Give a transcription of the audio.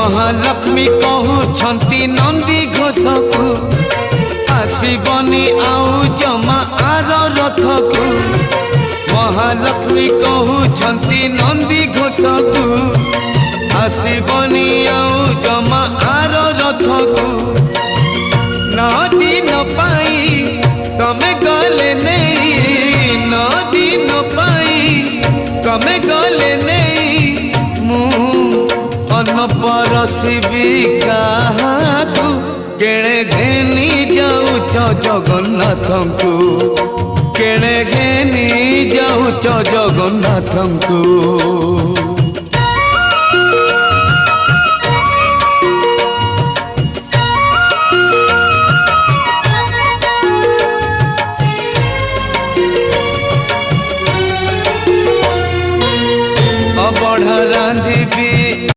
महालक्ष्मी कहउछंती नंदी घोष को आसबनी आउ जमा आर रथ को। महालक्ष्मी कहउछंती नंदी घोष को आसबनी आउ जमा आर रथ को। न दिन पाई तमे गले नहीं, न दिन पाई तमे गले नहीं। मु अन्न परसिबी काहाकू केणे घेनी जाऊच जगन्नाथ को। केणे घेनी जाऊच जगन्नाथ को।